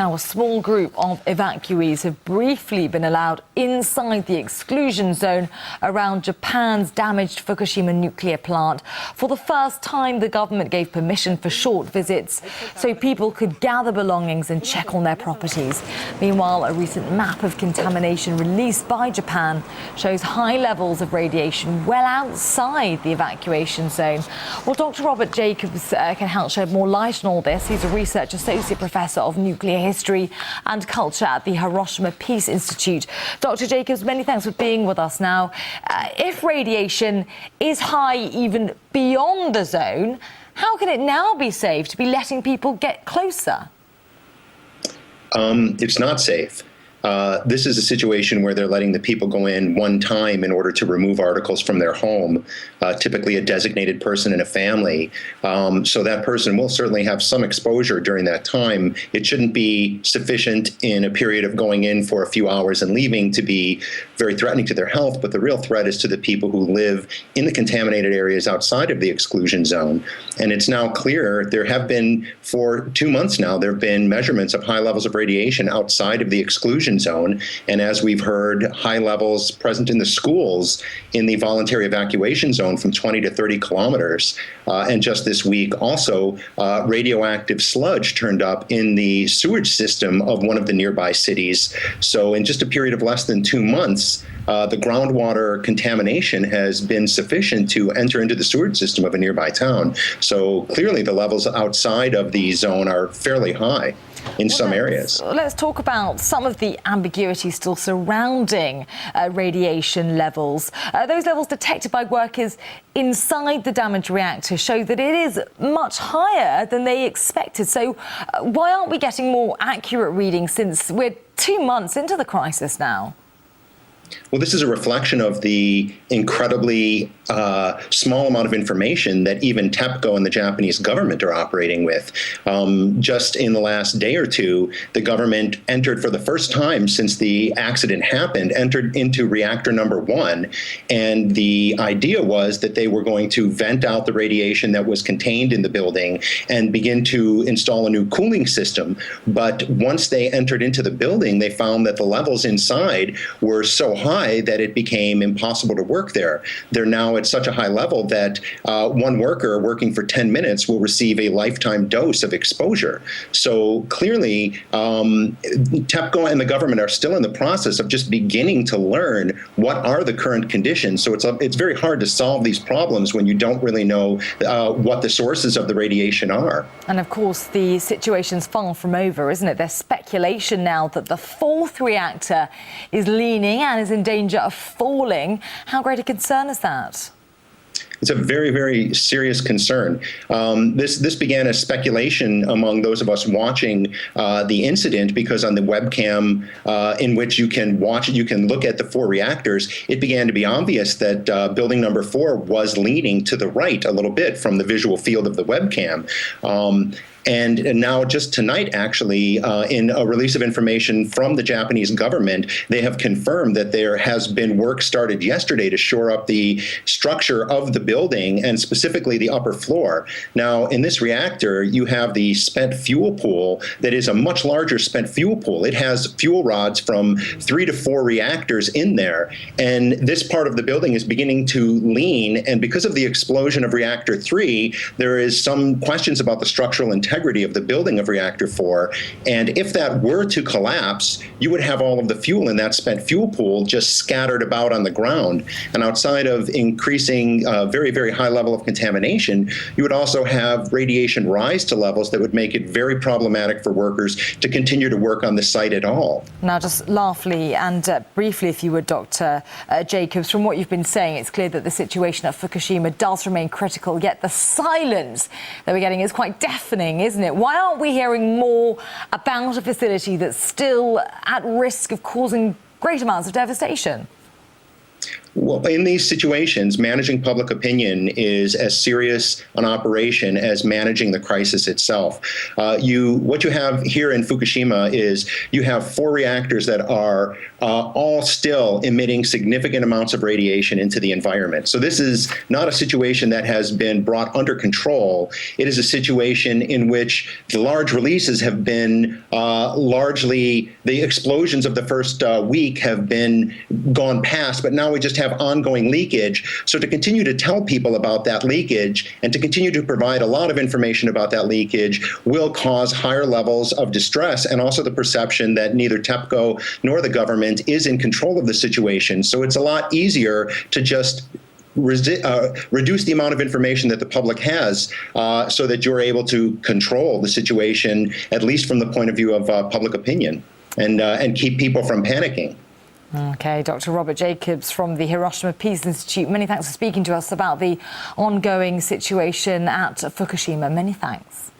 Now, a small group of evacuees have briefly been allowed inside the exclusion zone around Japan's damaged Fukushima nuclear plant. For the first time, the government gave permission for short visits so people could gather belongings and check on their properties. Meanwhile, a recent map of contamination released by Japan shows high levels of radiation well outside the evacuation zone. Well, Dr. Robert Jacobs can help shed more light on all this. He's a research associate professor of nuclear history and culture at the Hiroshima Peace Institute. Dr. Jacobs, many thanks for being with us now. If radiation is high even beyond the zone, how can it now be safe to be letting people get closer? It's not safe. This is a situation where they're letting the people go in one time in order to remove articles from their home, typically a designated person in a family. So that person will certainly have some exposure during that time. It shouldn't be sufficient in a period of going in for a few hours and leaving to be very threatening to their health, but the real threat is to the people who live in the contaminated areas outside of the exclusion zone. And it's now clear, there have been, for 2 months now, there have been measurements of high levels of radiation outside of the exclusion zone. And as we've heard, high levels present in the schools in the voluntary evacuation zone from 20 to 30 kilometers. And just this week, also, radioactive sludge turned up in the sewage system of one of the nearby cities. So in just a period of less than 2 months, the groundwater contamination has been sufficient to enter into the sewage system of a nearby town. So clearly the levels outside of the zone are fairly high in some areas. Let's talk about some of the ambiguity still surrounding radiation levels. Those levels detected by workers inside the damaged reactor show that it is much higher than they expected. So why aren't we getting more accurate readings since we're 2 months into the crisis now? Well, this is a reflection of the incredibly small amount of information that even TEPCO and the Japanese government are operating with. Just in the last day or two, the government entered for the first time since the accident happened, entered into reactor number 1. And the idea was that they were going to vent out the radiation that was contained in the building and begin to install a new cooling system. But once they entered into the building, they found that the levels inside were so high that it became impossible to work there. They're now at such a high level that one worker working for 10 minutes will receive a lifetime dose of exposure. So clearly, TEPCO and the government are still in the process of just beginning to learn what are the current conditions. So it's very hard to solve these problems when you don't really know what the sources of the radiation are. And of course, the situation's far from over, isn't it? There's speculation now that the 4th reactor is leaning and is in danger of falling. How great a concern is that? It's a very, very serious concern. This began as speculation among those of us watching the incident, because on the webcam in which you can watch it, you can look at the 4 reactors, it began to be obvious that building number 4 was leaning to the right a little bit from the visual field of the webcam. And now just tonight, actually, in a release of information from the Japanese government, they have confirmed that there has been work started yesterday to shore up the structure of the building, and specifically the upper floor. Now, in this reactor, you have the spent fuel pool that is a much larger spent fuel pool. It has fuel rods from 3 to 4 reactors in there. And this part of the building is beginning to lean. And because of the explosion of reactor 3, there is some questions about the structural integrity of the building of reactor 4. And if that were to collapse, you would have all of the fuel in that spent fuel pool just scattered about on the ground. And outside of increasing very, very high level of contamination, you would also have radiation rise to levels that would make it very problematic for workers to continue to work on the site at all. Now, just lastly and briefly, if you would, Dr. Jacobs, from what you've been saying, it's clear that the situation at Fukushima does remain critical, yet the silence that we're getting is quite deafening, isn't it? Why aren't we hearing more about a facility that's still at risk of causing great amounts of devastation? Well, in these situations, managing public opinion is as serious an operation as managing the crisis itself. What you have here in Fukushima is you have 4 reactors that are all still emitting significant amounts of radiation into the environment. So this is not a situation that has been brought under control. It is a situation in which the large releases have been largely, the explosions of the first week have been gone past, but now we just have ongoing leakage. So to continue to tell people about that leakage and to continue to provide a lot of information about that leakage will cause higher levels of distress and also the perception that neither TEPCO nor the government is in control of the situation. So it's a lot easier to just reduce the amount of information that the public has so that you're able to control the situation, at least from the point of view of public opinion, and keep people from panicking. OK, Dr. Robert Jacobs from the Hiroshima Peace Institute, many thanks for speaking to us about the ongoing situation at Fukushima. Many thanks.